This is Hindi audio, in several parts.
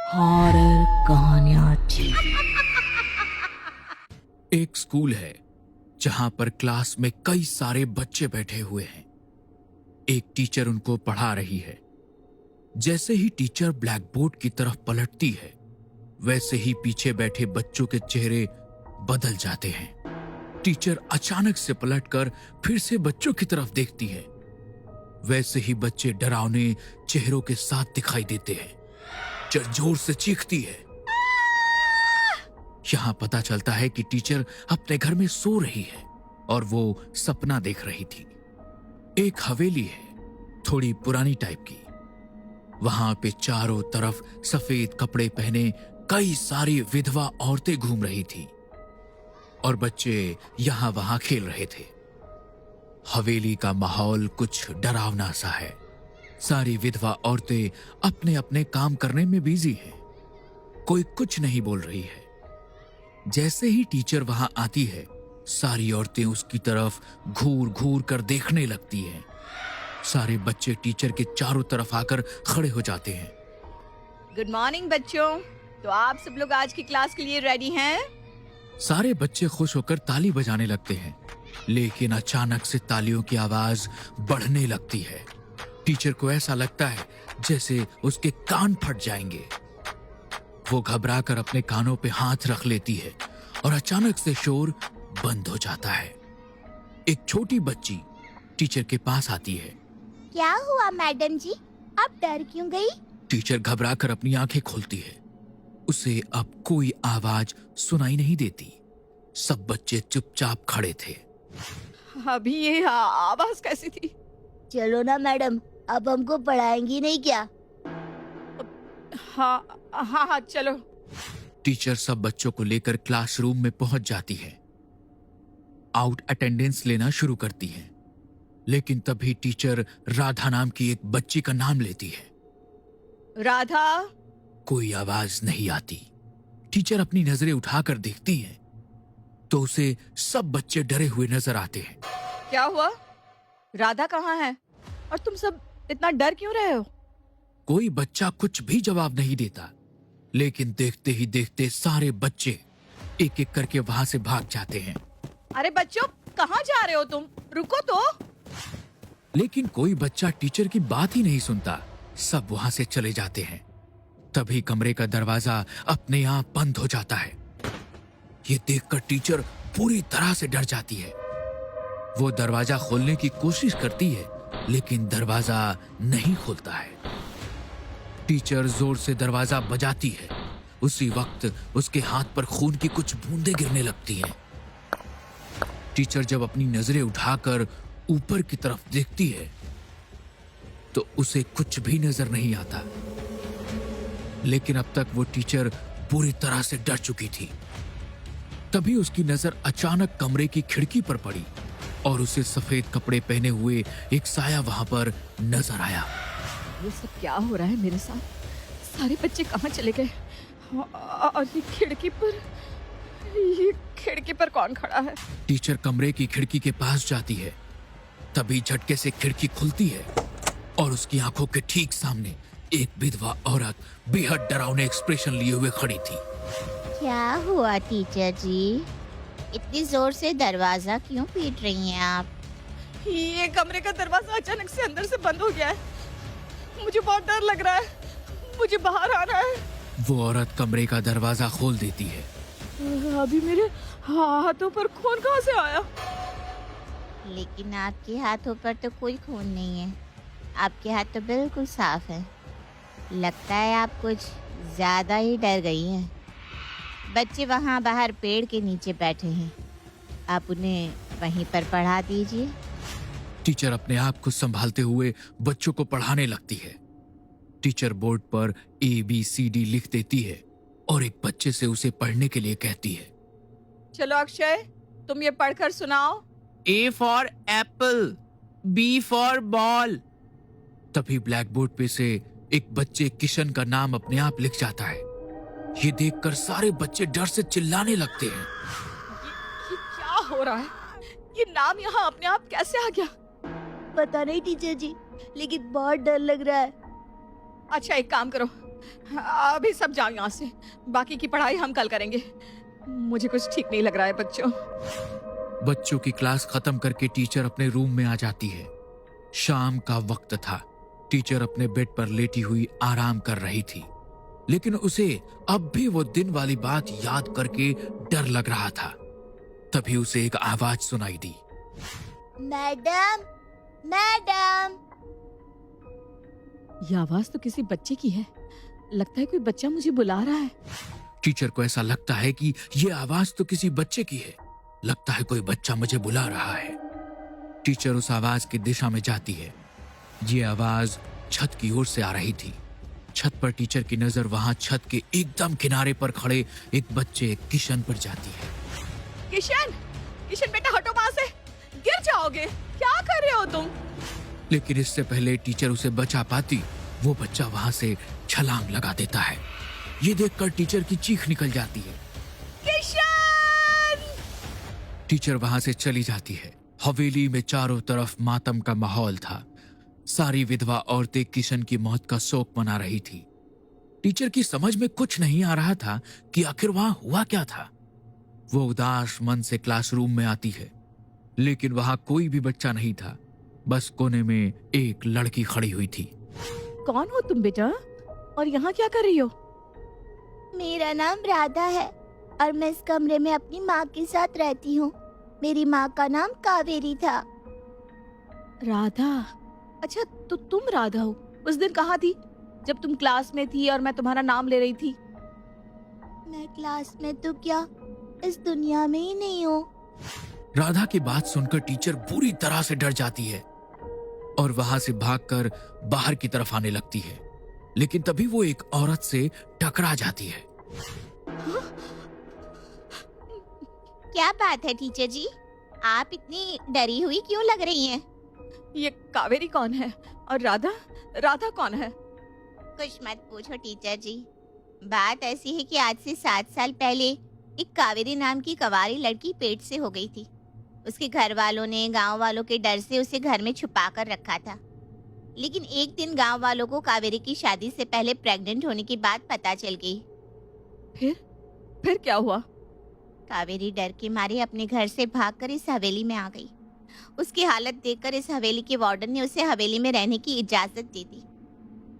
हॉरर कहानियां टीवी। एक स्कूल है जहां पर क्लास में कई सारे बच्चे बैठे हुए हैं। एक टीचर उनको पढ़ा रही है। जैसे ही टीचर ब्लैक बोर्ड की तरफ पलटती है, वैसे ही पीछे बैठे बच्चों के चेहरे बदल जाते हैं। टीचर अचानक से पलटकर फिर से बच्चों की तरफ देखती है। वैसे ही बच्चे डरावने चेहरों के साथ दिखाई देते हैं। टीचर जोर से चीखती है। यहां पता चलता है कि टीचर अपने घर में सो रही है और वो सपना देख रही थी। एक हवेली है, थोड़ी पुरानी टाइप की। वहां पे चारों तरफ सफेद कपड़े पहने कई सारी विधवा औरतें घूम रही थी और बच्चे यहां वहां खेल रहे थे। हवेली का माहौल कुछ डरावना सा है। सारी विधवा औरतें अपने अपने काम करने में बिजी हैं। कोई कुछ नहीं बोल रही है। जैसे ही टीचर वहां आती है, सारी औरतें उसकी तरफ घूर घूर कर देखने लगती हैं। सारे बच्चे टीचर के चारों तरफ आकर खड़े हो जाते हैं। गुड मॉर्निंग बच्चों। तो आप सब लोग आज की क्लास के लिए रेडी हैं? सारे बच्चे खुश होकर ताली बजाने लगते हैं, लेकिन अचानक से तालियों की आवाज बढ़ने लगती है। टीचर को ऐसा लगता है जैसे उसके कान फट जाएंगे। वो घबराकर अपने कानों पे हाथ रख लेती है और अचानक से शोर बंद हो जाता है। एक छोटी बच्ची टीचर के पास आती है। क्या हुआ मैडम जी, आप डर क्यों गई? टीचर घबराकर अपनी आंखें खोलती है। उसे अब कोई आवाज सुनाई नहीं देती। सब बच्चे चुपचाप खड़े थे। अभी ये आवाज कैसी थी? चलो ना मैडम, अब हमको पढ़ाएंगी नहीं क्या? हाँ हाँ हाँ चलो। टीचर सब बच्चों को लेकर क्लासरूम में पहुंच जाती है। आउट अटेंडेंस लेना शुरू करती है, लेकिन तभी टीचर राधा नाम की एक बच्ची का नाम लेती है। राधा। कोई आवाज नहीं आती। टीचर अपनी नजरें उठाकर देखती हैं, तो उसे सब बच्चे डरे हुए नजर आते हैं। क्या हुआ? राधा कहाँ है? और तुम सब इतना डर क्यों रहे हो? कोई बच्चा कुछ भी जवाब नहीं देता, लेकिन देखते ही देखते सारे बच्चे एक एक करके वहां से भाग जाते हैं। अरे बच्चों, कहाँ जा रहे हो तुम? रुको तो। लेकिन कोई बच्चा टीचर की बात ही नहीं सुनता। सब वहां से चले जाते हैं। तभी कमरे का दरवाजा अपने आप बंद हो जाता है। ये देखकर टीचर पूरी तरह से डर जाती है। वो दरवाजा खोलने की कोशिश करती है, लेकिन दरवाजा नहीं खुलता है। टीचर जोर से दरवाजा बजाती है। उसी वक्त उसके हाथ पर खून की कुछ बूंदें गिरने लगती हैं। टीचर जब अपनी नजरें उठाकर ऊपर की तरफ देखती है, तो उसे कुछ भी नजर नहीं आता। लेकिन अब तक वो टीचर पूरी तरह से डर चुकी थी। तभी उसकी नजर अचानक कमरे की खिड़की पर पड़ी और उसे सफेद कपड़े पहने हुए एक साया वहां पर नजर आया। ये सब क्या हो रहा है मेरे साथ? सारे बच्चे कहाँ चले गए? और ये खिड़की पर कौन खड़ा है? टीचर कमरे की खिड़की के पास जाती है। तभी झटके से खिड़की खुलती है और उसकी आंखों के ठीक सामने एक विधवा औरत बेहद डरावने एक्सप्रेशन लिए हुए खड़ी थी। क्या हुआ टीचर जी, इतनी जोर से दरवाजा क्यों पीट रही हैं आप? ये कमरे का दरवाजा अचानक से अंदर से बंद हो गया है। मुझे बहुत डर लग रहा है। मुझे बाहर आना है। वो औरत कमरे का दरवाजा खोल देती है। अभी मेरे हाथों पर खून कहाँ से आया? लेकिन आपके हाथों पर तो कोई खून नहीं है। आपके हाथ तो बिल्कुल साफ है। लगता है आप कुछ ज्यादा ही डर गई हैं। बच्चे वहाँ बाहर पेड़ के नीचे बैठे हैं, आप उन्हें वहीं पर पढ़ा दीजिए। टीचर अपने आप को संभालते हुए बच्चों को पढ़ाने लगती है। टीचर बोर्ड पर ABCD लिख देती है और एक बच्चे से उसे पढ़ने के लिए कहती है। चलो अक्षय, तुम ये पढ़कर सुनाओ। A for apple, B for ball. तभी ब्लैक बोर्ड पे से एक बच्चे किशन का नाम अपने आप लिख जाता है। ये देखकर सारे बच्चे डर से चिल्लाने लगते हैं। ये क्या हो रहा है? ये नाम यहाँ अपने आप कैसे आ गया? पता नहीं टीचर जी, लेकिन बहुत डर लग रहा है। अच्छा एक काम करो, अभी सब जाओ यहाँ से, बाकी की पढ़ाई हम कल करेंगे। मुझे कुछ ठीक नहीं लग रहा है बच्चों। बच्चों की क्लास खत्म करके टीचर अपने रूम में आ जाती है। शाम का वक्त था। टीचर अपने बेड पर लेटी हुई आराम कर रही थी, लेकिन उसे अब भी वो दिन वाली बात याद करके डर लग रहा था। तभी उसे एक आवाज सुनाई दी। Madam, madam. ये आवाज तो किसी बच्चे की है। लगता है कोई बच्चा मुझे बुला रहा है। टीचर को ऐसा लगता है कि ये आवाज तो किसी बच्चे की है। लगता है कोई बच्चा मुझे बुला रहा है। टीचर उस आवाज की दिशा में जाती है। ये आवाज छत की ओर से आ रही थी। छत पर टीचर की नजर वहां छत के एकदम किनारे पर खड़े एक बच्चे किशन पर जाती है। किशन, किशन बेटा हटो वहां से, गिर जाओगे। क्या कर रहे हो तुम? लेकिन इससे पहले टीचर उसे बचा पाती, वो बच्चा वहां से छलांग लगा देता है। ये देखकर टीचर की चीख निकल जाती है। किशन! टीचर वहां से चली जाती है। हवेली में चारों तरफ मातम का माहौल था। सारी विधवा औरतें किशन की मौत का शोक मना रही थी। टीचर की समझ में कुछ नहीं आ रहा था कि आखिर वहां हुआ क्या था। वो उदास मन से क्लासरूम में आती है, लेकिन वहां कोई भी बच्चा नहीं था। बस कोने में एक लड़की खड़ी हुई थी। कौन हो तुम बेटा, और यहाँ क्या कर रही हो? मेरा नाम राधा है और मैं इस कमरे में अपनी माँ के साथ रहती हूँ। मेरी माँ का नाम कावेरी था। राधा? अच्छा, तो तुम राधा हो। उस दिन कहाँ थी जब तुम क्लास में थी और मैं तुम्हारा नाम ले रही थी? मैं क्लास में तो क्या, इस दुनिया में ही नहीं हूँ। राधा की बात सुनकर टीचर बुरी तरह से डर जाती है और वहां से भागकर बाहर की तरफ आने लगती है। लेकिन तभी वो एक औरत से टकरा जाती है। क्या बात है टीचर जी, आप इतनी डरी हुई क्यों लग रही हैं? ये कावेरी कौन है और राधा, राधा कौन है? कुछ मत पूछो टीचर जी। बात ऐसी है कि आज से 7 साल पहले एक कावेरी नाम की कवारी लड़की पेट से हो गई थी। उसके घर वालों ने गांव वालों के डर से उसे घर में छुपा कर रखा था। लेकिन एक दिन गांव वालों को कावेरी की शादी से पहले प्रेग्नेंट होने की बात पता चल गई। फिर क्या हुआ? कावेरी डर के मारे अपने घर से भागकर इस हवेली में आ गई। उसकी हालत देखकर इस हवेली के वार्डन ने उसे हवेली में रहने की इजाजत दे दी।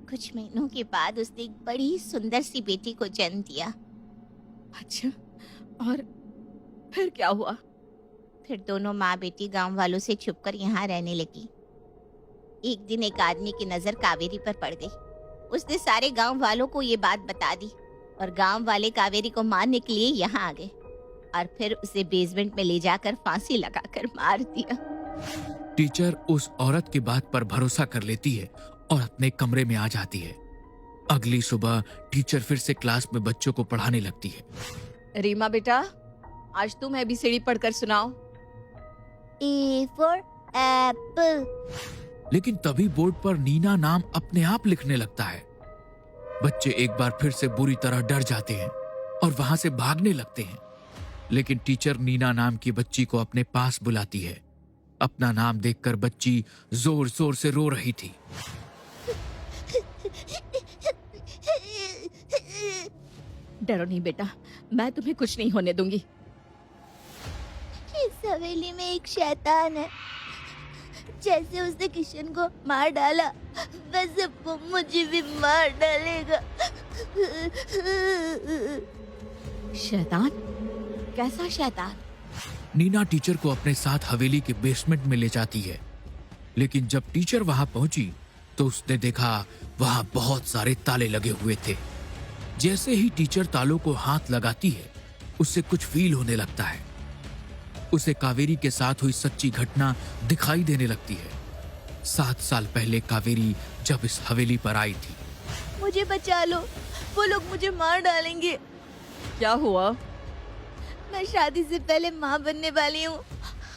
कुछ महीनों के बाद उसने एक बड़ी सुंदर सी बेटी को जन्म दिया। अच्छा, और फिर क्या हुआ? फिर दोनों माँ बेटी गांव वालों से छुपकर यहाँ रहने लगी। एक दिन एक आदमी की नजर कावेरी पर पड़ गई। उसने सारे गांव वालों को ये बात बता दी और गांव वाले कावेरी को मारने के लिए यहाँ आ गए और फिर उसे बेसमेंट में ले जाकर फांसी लगाकर मार दिया। टीचर उस औरत की बात पर भरोसा कर लेती है और अपने कमरे में आ जाती है। अगली सुबह टीचर फिर से क्लास में बच्चों को पढ़ाने लगती है। रीमा बेटा, आज तुम ABCD पढ़कर सुनाओ। A for apple। लेकिन तभी बोर्ड पर नीना नाम अपने आप लिखने लगता है। बच्चे एक बार फिर से बुरी तरह डर जाते हैं और वहां से भागने लगते हैं। लेकिन टीचर नीना नाम की बच्ची को अपने पास बुलाती है। अपना नाम देखकर बच्ची जोर जोर से रो रही थी। डरो नहीं बेटा, मैं तुम्हें कुछ नहीं होने दूंगी। इस हवेली में एक शैतान है। जैसे उसने किशन को मार डाला वैसे वो मुझे भी मार डालेगा। शैतान? कैसा शैतान? नीना टीचर को अपने साथ हवेली के बेसमेंट में ले जाती है। लेकिन जब टीचर वहां पहुंची तो उसने देखा वहां बहुत सारे ताले लगे हुए थे। जैसे ही टीचर तालों को हाथ लगाती है, उससे कुछ फील होने लगता है। उसे कावेरी के साथ हुई सच्ची घटना दिखाई देने लगती है। 7 साल पहले कावेरी जब इस हवेली पर आई थी। मुझे बचा लो, वो लोग मुझे मार डालेंगे। क्या हुआ? मैं शादी से पहले माँ बनने वाली हूँ।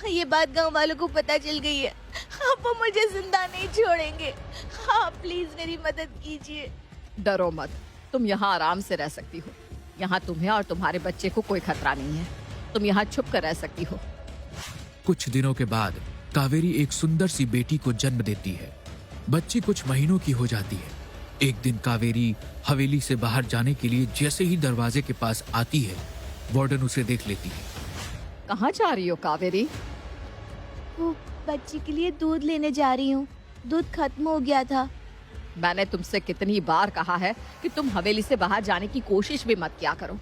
ये बात गांव वालों को पता चल गई है। अब वो मुझे जिंदा नहीं छोड़ेंगे। हाँ, प्लीज मेरी मदद कीजिए। डरो मत, तुम यहाँ आराम से रह सकती हो। यहाँ तुम्हें और तुम्हारे बच्चे को कोई खतरा नहीं है। तुम यहाँ छुप कर रह सकती हो। कुछ दिनों के बाद कावेरी एक सुंदर सी बेटी को जन्म देती है। बच्ची कुछ महीनों की हो जाती है। एक दिन कावेरी हवेली से बाहर जाने के लिए जैसे ही दरवाजे के पास आती है, वार्डन उसे देख लेती है। कहाँ जा रही हो कावेरी? वो बच्ची के लिए दूध लेने जा रही हूँ। दूध खत्म हो गया था। मैंने तुमसे कितनी बार कहा है कि तुम हवेली से बाहर जाने की कोशिश भी मत किया करो।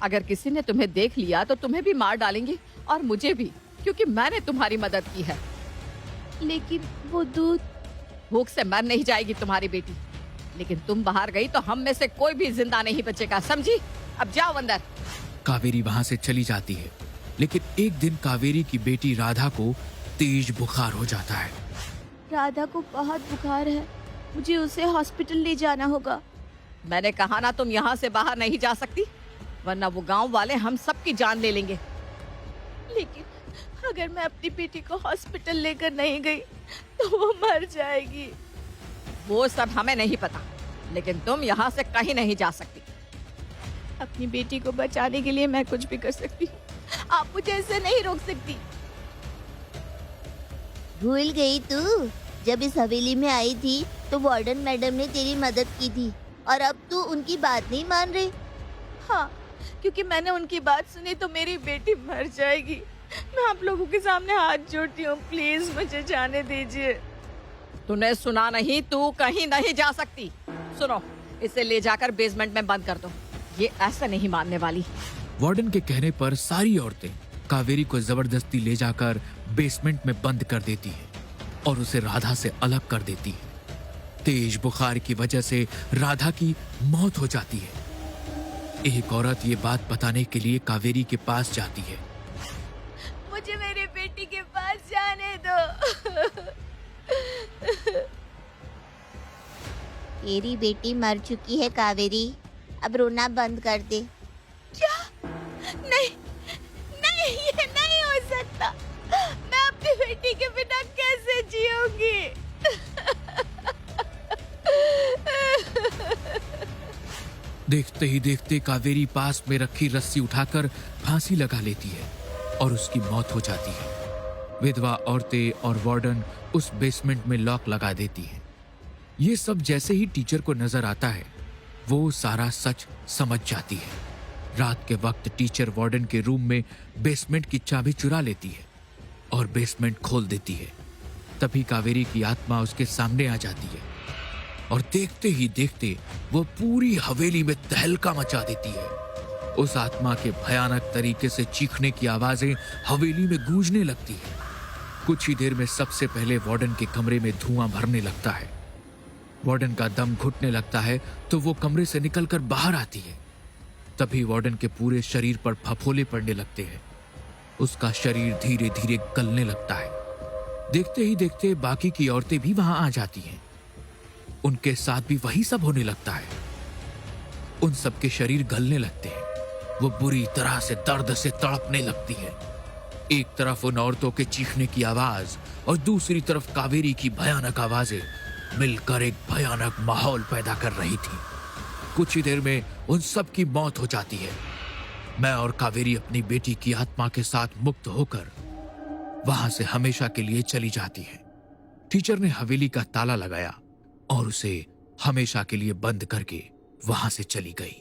अगर किसी ने तुम्हें देख लिया तो तुम्हें भी मार डालेंगे और मुझे भी, क्योंकि मैंने तुम्हारी मदद की है। लेकिन वो दूध। भूख से मर नहीं जाएगी तुम्हारी बेटी, लेकिन तुम बाहर गई तो हम में से कोई भी जिंदा नहीं बचेगा, समझी? अब जाओ अंदर। कावेरी वहां से चली जाती है, लेकिन एक दिन कावेरी की बेटी राधा को तेज बुखार हो जाता है। राधा को बहुत बुखार है, मुझे उसे हॉस्पिटल ले जाना होगा। मैंने कहा ना तुम यहाँ से बाहर नहीं जा सकती, वरना वो गांव वाले हम सबकी जान ले लेंगे। लेकिन अगर मैं अपनी बेटी को हॉस्पिटल लेकर नहीं गई तो वो मर जाएगी। वो सब हमें नहीं पता, लेकिन तुम यहाँ से कहीं नहीं जा सकती। अपनी बेटी को बचाने के लिए मैं कुछ भी कर सकती हूँ, आप मुझे ऐसे नहीं रोक सकती। भूल गई तू? जब इस हवेली में आई थी तो वार्डन मैडम ने तेरी मदद की थी और अब तू उनकी बात नहीं मान रही। हाँ, क्योंकि मैंने उनकी बात सुनी तो मेरी बेटी मर जाएगी। मैं आप लोगों के सामने हाथ जोड़ती हूँ, प्लीज मुझे जाने दीजिए। तूने सुना नहीं, तू कहीं नहीं जा सकती। सुनो, इसे ले जाकर बेसमेंट में बंद कर दो, ये ऐसा नहीं मानने वाली। वार्डन के कहने पर सारी औरतें कावेरी को जबरदस्ती ले जाकर बेसमेंट में बंद कर देती है और उसे राधा से अलग कर देती है। तेज बुखार की वजह से राधा की मौत हो जाती है। एक औरत ये बात बताने के लिए कावेरी के पास जाती है। मुझे मेरी बेटी के पास जाने दो। तेरी बेटी मर चुकी है कावेरी, अब रोना बंद कर दे। क्या? नहीं नहीं, ये नहीं हो सकता। मैं अपनी बेटी के बिना कैसे जीऊंगी? देखते ही देखते कावेरी पास में रखी रस्सी उठाकर फांसी लगा लेती है और उसकी मौत हो जाती है। विधवा औरतें और वार्डन उस बेसमेंट में लॉक लगा देती हैं। ये सब जैसे ही टीचर को नजर आता है, वो सारा सच समझ जाती है। रात के वक्त टीचर वार्डन के रूम में बेसमेंट की चाबी चुरा लेती है और बेसमेंट खोल देती है। तभी कावेरी की आत्मा उसके सामने आ जाती है और देखते ही देखते वो पूरी हवेली में तहलका मचा देती है। उस आत्मा के भयानक तरीके से चीखने की आवाजें हवेली में गूंजने लगती है। कुछ ही देर में सबसे पहले वार्डन के कमरे में धुआं भरने लगता है। वार्डन का दम घुटने लगता है तो वो कमरे से निकलकर बाहर आती है। तभी वार्डन के पूरे शरीर पर फफोले पड़ने लगते हैं। उसका शरीर धीरे धीरे गलने लगता है। देखते ही देखते बाकी की औरतें भी वहां आ जाती हैं। उनके साथ भी वही सब होने लगता है। उन सबके शरीर गलने लगते हैं। वो बुरी तरह से दर्द से तड़पने लगती है। एक तरफ उन औरतों के चीखने की आवाज और दूसरी तरफ कावेरी की भयानक आवाजें मिलकर एक भयानक माहौल पैदा कर रही थी। कुछ ही देर में उन सब की मौत हो जाती है। मैं और कावेरी अपनी बेटी की आत्मा के साथ मुक्त होकर वहां से हमेशा के लिए चली जाती है। टीचर ने हवेली का ताला लगाया और उसे हमेशा के लिए बंद करके वहां से चली गई।